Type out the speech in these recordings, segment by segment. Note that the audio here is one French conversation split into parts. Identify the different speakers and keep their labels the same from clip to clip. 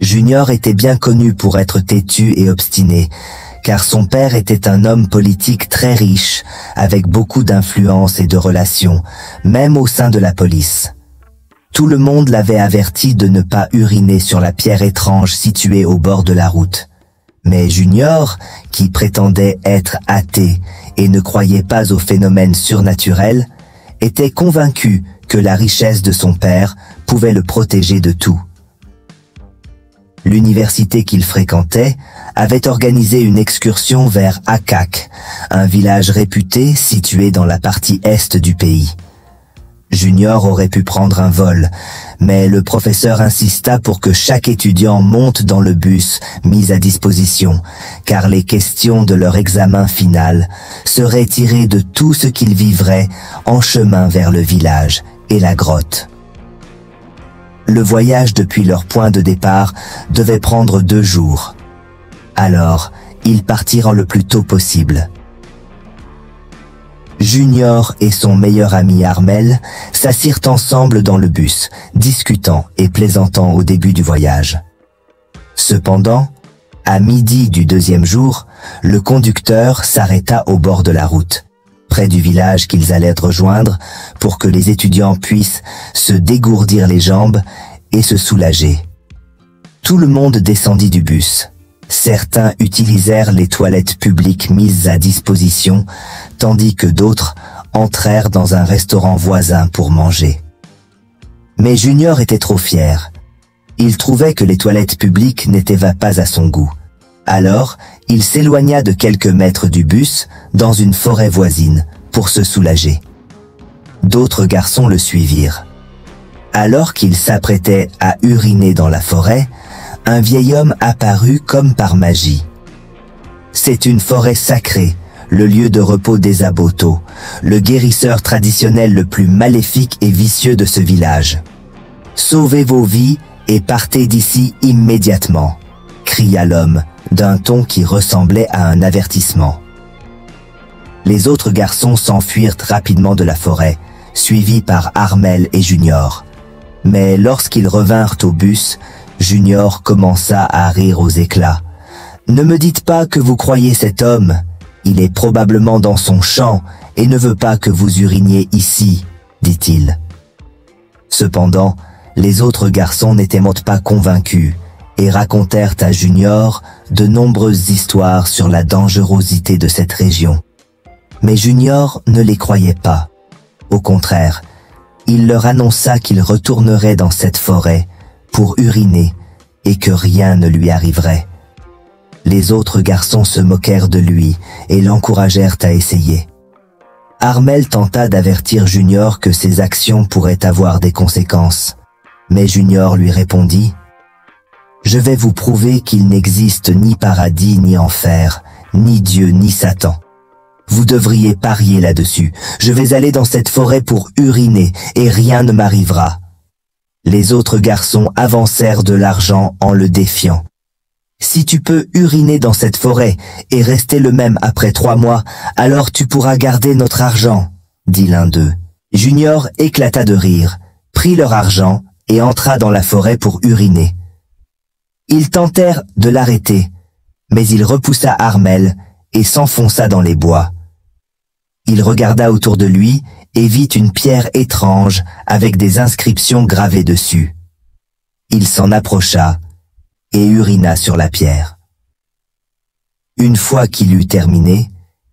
Speaker 1: Junior était bien connu pour être têtu et obstiné, car son père était un homme politique très riche, avec beaucoup d'influence et de relations, même au sein de la police. Tout le monde l'avait averti de ne pas uriner sur la pierre étrange située au bord de la route. Mais Junior, qui prétendait être athée et ne croyait pas aux phénomènes surnaturels, était convaincu que la richesse de son père pouvait le protéger de tout. L'université qu'il fréquentait avait organisé une excursion vers Akak, un village réputé situé dans la partie est du pays. Junior aurait pu prendre un vol, mais le professeur insista pour que chaque étudiant monte dans le bus mis à disposition, car les questions de leur examen final seraient tirées de tout ce qu'ils vivraient en chemin vers le village et la grotte. Le voyage depuis leur point de départ devait prendre 2 jours. Alors, ils partirent le plus tôt possible. Junior et son meilleur ami Armel s'assirent ensemble dans le bus, discutant et plaisantant au début du voyage. Cependant, à midi du 2e jour, le conducteur s'arrêta au bord de la route, près du village qu'ils allaient rejoindre, pour que les étudiants puissent se dégourdir les jambes et se soulager. Tout le monde descendit du bus. Certains utilisèrent les toilettes publiques mises à disposition, tandis que d'autres entrèrent dans un restaurant voisin pour manger. Mais Junior était trop fier. Il trouvait que les toilettes publiques n'étaient pas à son goût. Alors, il s'éloigna de quelques mètres du bus, dans une forêt voisine, pour se soulager. D'autres garçons le suivirent. Alors qu'il s'apprêtait à uriner dans la forêt, un vieil homme apparut comme par magie. C'est une forêt sacrée, le lieu de repos des Aboto, le guérisseur traditionnel le plus maléfique et vicieux de ce village. Sauvez vos vies et partez d'ici immédiatement, cria l'homme, d'un ton qui ressemblait à un avertissement. Les autres garçons s'enfuirent rapidement de la forêt, suivis par Armel et Junior. Mais lorsqu'ils revinrent au bus, Junior commença à rire aux éclats. « Ne me dites pas que vous croyez cet homme. Il est probablement dans son champ et ne veut pas que vous uriniez ici, dit-il. » Cependant, les autres garçons n'étaient pas convaincus et racontèrent à Junior de nombreuses histoires sur la dangerosité de cette région. Mais Junior ne les croyait pas. Au contraire, il leur annonça qu'il retournerait dans cette forêt pour uriner et que rien ne lui arriverait. Les autres garçons se moquèrent de lui et l'encouragèrent à essayer. Armel tenta d'avertir Junior que ses actions pourraient avoir des conséquences, mais Junior lui répondit « Je vais vous prouver qu'il n'existe ni paradis ni enfer, ni Dieu ni Satan. Vous devriez parier là-dessus. Je vais aller dans cette forêt pour uriner et rien ne m'arrivera. » Les autres garçons avancèrent de l'argent en le défiant. « Si tu peux uriner dans cette forêt et rester le même après 3 mois, alors tu pourras garder notre argent, » dit l'un d'eux. Junior éclata de rire, prit leur argent et entra dans la forêt pour uriner. Ils tentèrent de l'arrêter, mais il repoussa Armel et s'enfonça dans les bois. Il regarda autour de lui et vit une pierre étrange avec des inscriptions gravées dessus. Il s'en approcha et urina sur la pierre. Une fois qu'il eut terminé,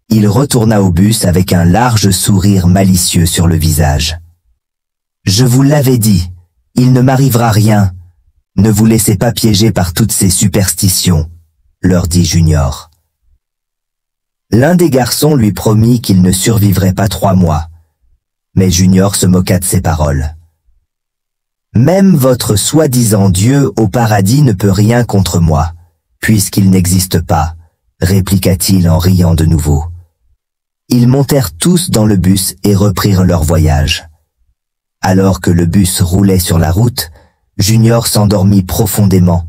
Speaker 1: il retourna au bus avec un large sourire malicieux sur le visage. « Je vous l'avais dit, il ne m'arrivera rien. Ne vous laissez pas piéger par toutes ces superstitions, » leur dit Junior. L'un des garçons lui promit qu'il ne survivrait pas 3 mois. Mais Junior se moqua de ses paroles. « Même votre soi-disant Dieu au paradis ne peut rien contre moi, puisqu'il n'existe pas, » répliqua-t-il en riant de nouveau. Ils montèrent tous dans le bus et reprirent leur voyage. Alors que le bus roulait sur la route, Junior s'endormit profondément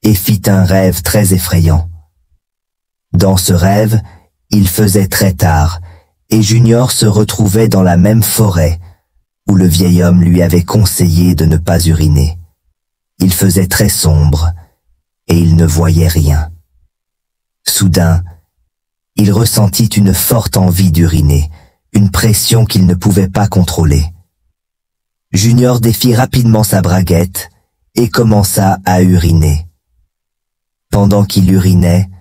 Speaker 1: et fit un rêve très effrayant. Dans ce rêve, il faisait très tard, et Junior se retrouvait dans la même forêt, où le vieil homme lui avait conseillé de ne pas uriner. Il faisait très sombre, et il ne voyait rien. Soudain, il ressentit une forte envie d'uriner, une pression qu'il ne pouvait pas contrôler. Junior défit rapidement sa braguette et commença à uriner. Pendant qu'il urinait,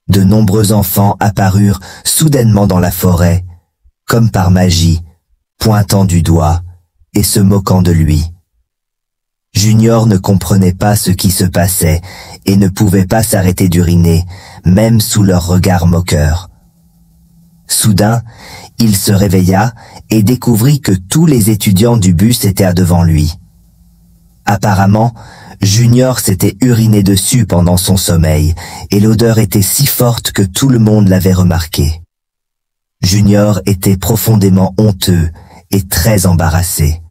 Speaker 1: de nombreux enfants apparurent soudainement dans la forêt, comme par magie, pointant du doigt et se moquant de lui. Junior ne comprenait pas ce qui se passait et ne pouvait pas s'arrêter d'uriner, même sous leurs regards moqueurs. Soudain, il se réveilla et découvrit que tous les étudiants du bus étaient devant lui. Apparemment, Junior s'était uriné dessus pendant son sommeil, et l'odeur était si forte que tout le monde l'avait remarqué. Junior était profondément honteux et très embarrassé.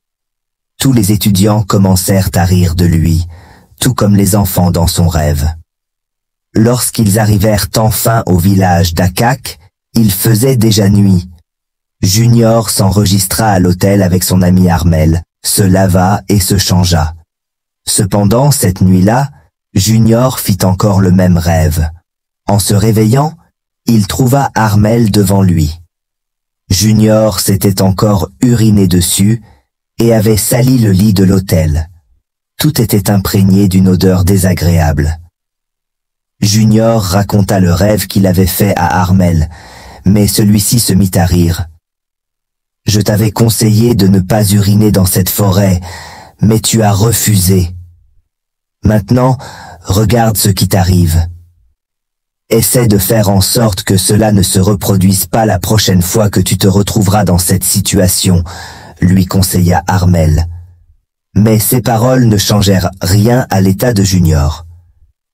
Speaker 1: Tous les étudiants commencèrent à rire de lui, tout comme les enfants dans son rêve. Lorsqu'ils arrivèrent enfin au village d'Akak, il faisait déjà nuit. Junior s'enregistra à l'hôtel avec son ami Armel, se lava et se changea. Cependant, cette nuit-là, Junior fit encore le même rêve. En se réveillant, il trouva Armel devant lui. Junior s'était encore uriné dessus et avait sali le lit de l'hôtel. Tout était imprégné d'une odeur désagréable. Junior raconta le rêve qu'il avait fait à Armel, mais celui-ci se mit à rire. « Je t'avais conseillé de ne pas uriner dans cette forêt, mais tu as refusé. Maintenant, regarde ce qui t'arrive. Essaie de faire en sorte que cela ne se reproduise pas la prochaine fois que tu te retrouveras dans cette situation, lui conseilla Armel. Mais ces paroles ne changèrent rien à l'état de Junior.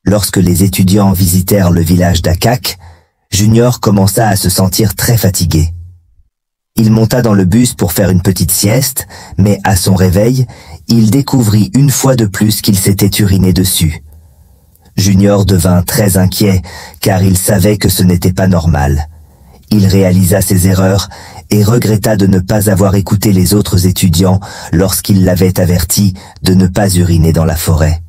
Speaker 1: Lorsque les étudiants visitèrent le village d'Akak, Junior commença à se sentir très fatigué. Il monta dans le bus pour faire une petite sieste, mais à son réveil, il découvrit une fois de plus qu'il s'était uriné dessus. Junior devint très inquiet, car il savait que ce n'était pas normal. Il réalisa ses erreurs et regretta de ne pas avoir écouté les autres étudiants lorsqu'ils l'avaient averti de ne pas uriner dans la forêt.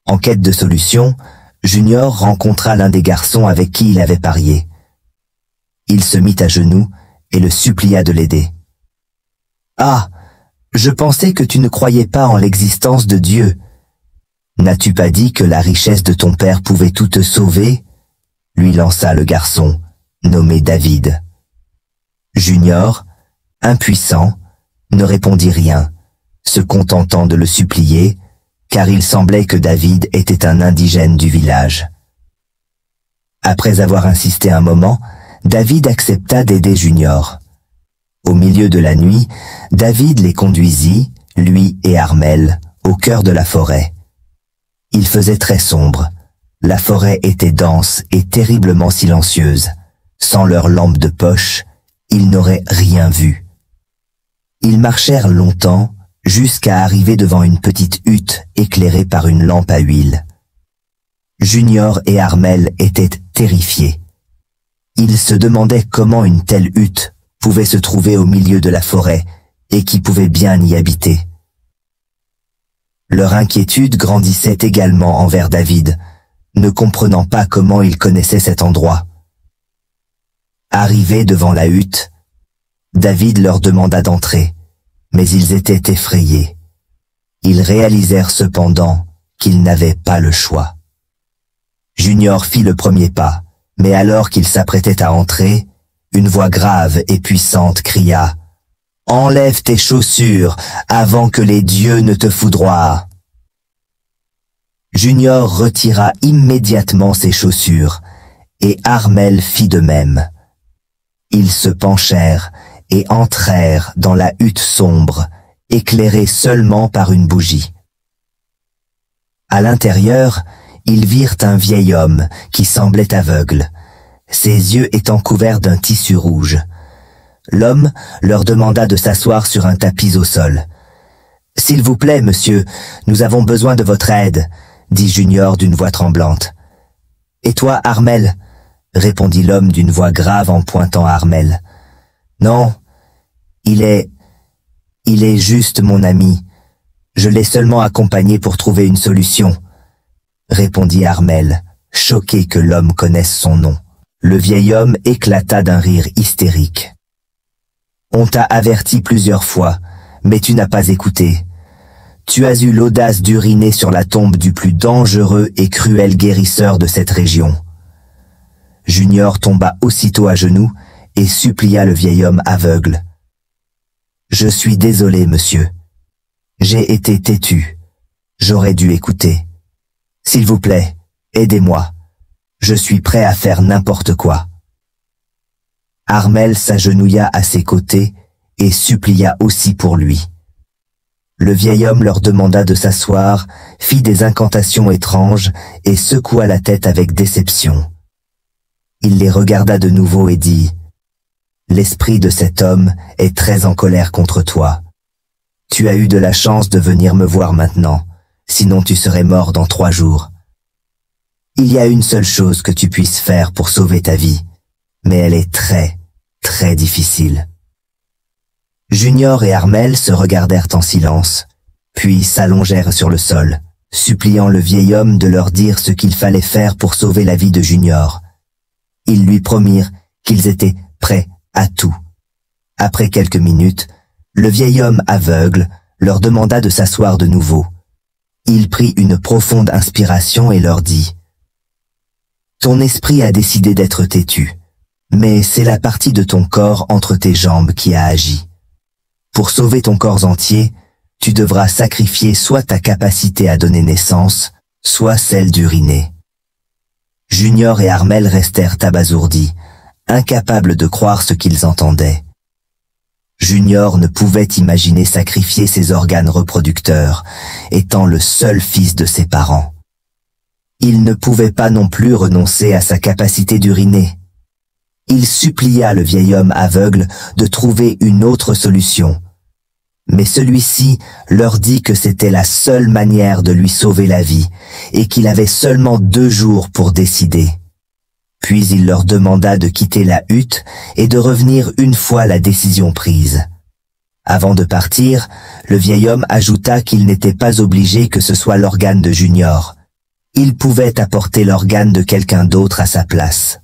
Speaker 1: En quête de solution, Junior rencontra l'un des garçons avec qui il avait parié. Il se mit à genoux et le supplia de l'aider. « Ah, je pensais que tu ne croyais pas en l'existence de Dieu. N'as-tu pas dit que la richesse de ton père pouvait tout te sauver ?» lui lança le garçon, nommé David. Junior, impuissant, ne répondit rien, se contentant de le supplier, car il semblait que David était un indigène du village. Après avoir insisté un moment, David accepta d'aider Junior. Au milieu de la nuit, David les conduisit, lui et Armel, au cœur de la forêt. Il faisait très sombre. La forêt était dense et terriblement silencieuse. Sans leur lampe de poche, ils n'auraient rien vu. Ils marchèrent longtemps, jusqu'à arriver devant une petite hutte éclairée par une lampe à huile. Junior et Armel étaient terrifiés. Ils se demandaient comment une telle hutte pouvait se trouver au milieu de la forêt et qui pouvait bien y habiter. Leur inquiétude grandissait également envers David, ne comprenant pas comment il connaissait cet endroit. Arrivés devant la hutte, David leur demanda d'entrer, mais ils étaient effrayés. Ils réalisèrent cependant qu'ils n'avaient pas le choix. Junior fit le premier pas, mais alors qu'il s'apprêtait à entrer, une voix grave et puissante cria « Enlève tes chaussures avant que les dieux ne te foudroient !» Junior retira immédiatement ses chaussures, et Armel fit de même. Ils se penchèrent et entrèrent dans la hutte sombre, éclairée seulement par une bougie. À l'intérieur, ils virent un vieil homme qui semblait aveugle, ses yeux étant couverts d'un tissu rouge. L'homme leur demanda de s'asseoir sur un tapis au sol. « S'il vous plaît, monsieur, nous avons besoin de votre aide », dit Junior d'une voix tremblante. « Et toi, Armel ?» répondit l'homme d'une voix grave en pointant à Armel. « Non, il est juste mon ami. Je l'ai seulement accompagné pour trouver une solution. répondit Armel, choqué que l'homme connaisse son nom. Le vieil homme éclata d'un rire hystérique. On t'a averti plusieurs fois, mais tu n'as pas écouté. Tu as eu l'audace d'uriner sur la tombe du plus dangereux et cruel guérisseur de cette région. Junior tomba aussitôt à genoux et supplia le vieil homme aveugle. Je suis désolé, monsieur. J'ai été têtu. J'aurais dû écouter. S'il vous plaît, aidez-moi. Je suis prêt à faire n'importe quoi. Armel s'agenouilla à ses côtés et supplia aussi pour lui. Le vieil homme leur demanda de s'asseoir, fit des incantations étranges et secoua la tête avec déception. Il les regarda de nouveau et dit « L'esprit de cet homme est très en colère contre toi. Tu as eu de la chance de venir me voir maintenant, sinon tu serais mort dans 3 jours. Il y a une seule chose que tu puisses faire pour sauver ta vie, mais elle est très, très difficile. » Junior et Armel se regardèrent en silence, puis s'allongèrent sur le sol, suppliant le vieil homme de leur dire ce qu'il fallait faire pour sauver la vie de Junior. Ils lui promirent qu'ils étaient prêts à tout. Après quelques minutes, le vieil homme aveugle leur demanda de s'asseoir de nouveau. Il prit une profonde inspiration et leur dit « Ton esprit a décidé d'être têtu, mais c'est la partie de ton corps entre tes jambes qui a agi. Pour sauver ton corps entier, tu devras sacrifier soit ta capacité à donner naissance, soit celle d'uriner. » Junior et Armel restèrent abasourdis, incapables de croire ce qu'ils entendaient. Junior ne pouvait imaginer sacrifier ses organes reproducteurs, étant le seul fils de ses parents. Il ne pouvait pas non plus renoncer à sa capacité d'uriner. Il supplia le vieil homme aveugle de trouver une autre solution. Mais celui-ci leur dit que c'était la seule manière de lui sauver la vie et qu'il avait seulement 2 jours pour décider. Puis il leur demanda de quitter la hutte et de revenir une fois la décision prise. Avant de partir, le vieil homme ajouta qu'il n'était pas obligé que ce soit l'organe de Junior. Il pouvait apporter l'organe de quelqu'un d'autre à sa place.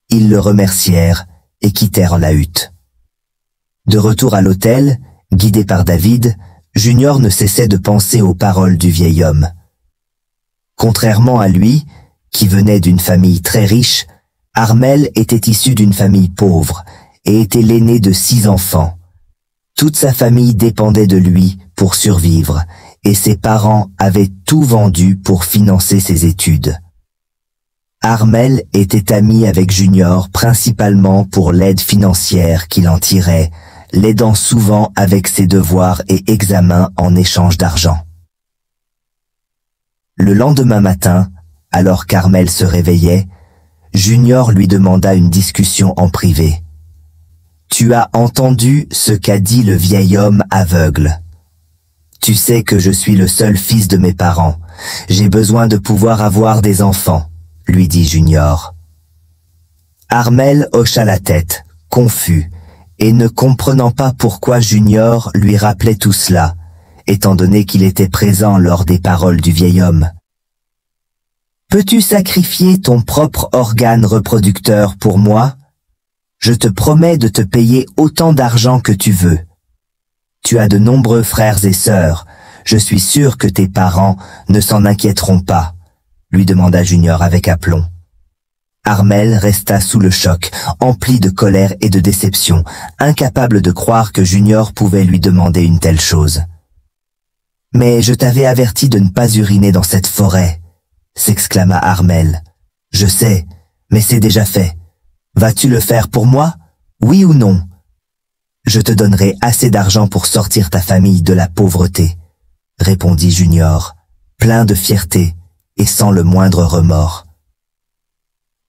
Speaker 1: Ils le remercièrent et quittèrent la hutte. De retour à l'hôtel, guidé par David, Junior ne cessait de penser aux paroles du vieil homme. Contrairement à lui, qui venait d'une famille très riche, Armel était issu d'une famille pauvre et était l'aîné de 6 enfants. Toute sa famille dépendait de lui pour survivre et ses parents avaient tout vendu pour financer ses études. Armel était ami avec Junior principalement pour l'aide financière qu'il en tirait, l'aidant souvent avec ses devoirs et examens en échange d'argent. Le lendemain matin, alors qu'Armel se réveillait, Junior lui demanda une discussion en privé. « Tu as entendu ce qu'a dit le vieil homme aveugle. Tu sais que je suis le seul fils de mes parents. J'ai besoin de pouvoir avoir des enfants, » lui dit Junior. Armel hocha la tête, confus, et ne comprenant pas pourquoi Junior lui rappelait tout cela, étant donné qu'il était présent lors des paroles du vieil homme. « Peux-tu sacrifier ton propre organe reproducteur pour moi? Je te promets de te payer autant d'argent que tu veux. Tu as de nombreux frères et sœurs, je suis sûr que tes parents ne s'en inquiéteront pas, » lui demanda Junior avec aplomb. Armel resta sous le choc, empli de colère et de déception, incapable de croire que Junior pouvait lui demander une telle chose. « Mais je t'avais averti de ne pas uriner dans cette forêt, » s'exclama Armel. « Je sais, mais c'est déjà fait. Vas-tu le faire pour moi, oui ou non? Je te donnerai assez d'argent pour sortir ta famille de la pauvreté, » répondit Junior, plein de fierté et sans le moindre remords.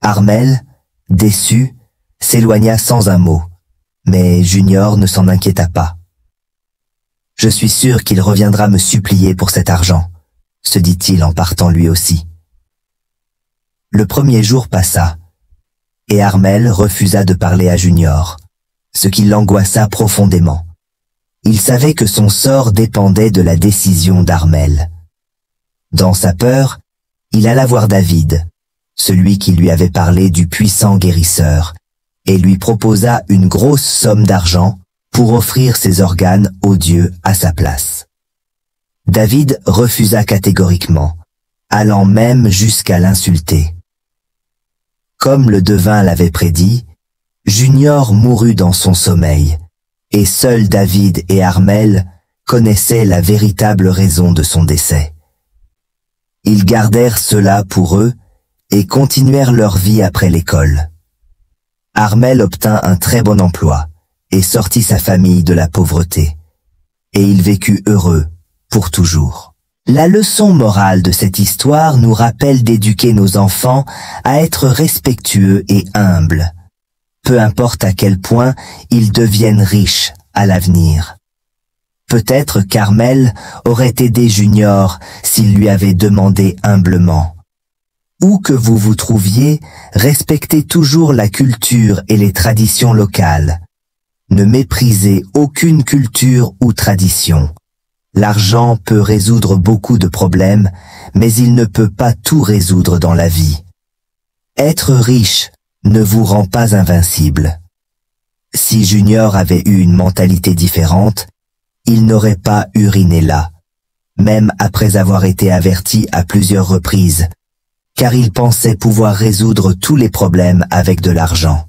Speaker 1: Armel, déçu, s'éloigna sans un mot, mais Junior ne s'en inquiéta pas. « Je suis sûr qu'il reviendra me supplier pour cet argent, » se dit-il en partant lui aussi. Le premier jour passa, et Armel refusa de parler à Junior, ce qui l'angoissa profondément. Il savait que son sort dépendait de la décision d'Armel. Dans sa peur, Il alla voir David, celui qui lui avait parlé du puissant guérisseur, et lui proposa une grosse somme d'argent pour offrir ses organes au Dieu à sa place. David refusa catégoriquement, allant même jusqu'à l'insulter. Comme le devin l'avait prédit, Junior mourut dans son sommeil, et seuls David et Armelle connaissaient la véritable raison de son décès. Ils gardèrent cela pour eux et continuèrent leur vie après l'école. Armelle obtint un très bon emploi et sortit sa famille de la pauvreté, et il vécut heureux pour toujours. La leçon morale de cette histoire nous rappelle d'éduquer nos enfants à être respectueux et humbles, peu importe à quel point ils deviennent riches à l'avenir. Peut-être qu'Armelle aurait aidé Junior s'il lui avait demandé humblement. Où que vous vous trouviez, respectez toujours la culture et les traditions locales. Ne méprisez aucune culture ou tradition. L'argent peut résoudre beaucoup de problèmes, mais il ne peut pas tout résoudre dans la vie. Être riche ne vous rend pas invincible. Si Junior avait eu une mentalité différente, il n'aurait pas uriné là, même après avoir été averti à plusieurs reprises, car il pensait pouvoir résoudre tous les problèmes avec de l'argent.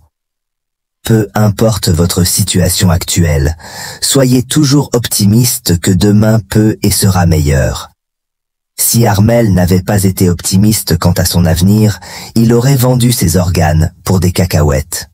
Speaker 1: Peu importe votre situation actuelle, soyez toujours optimiste que demain peut et sera meilleur. Si Armelle n'avait pas été optimiste quant à son avenir, il aurait vendu ses organes pour des cacahuètes.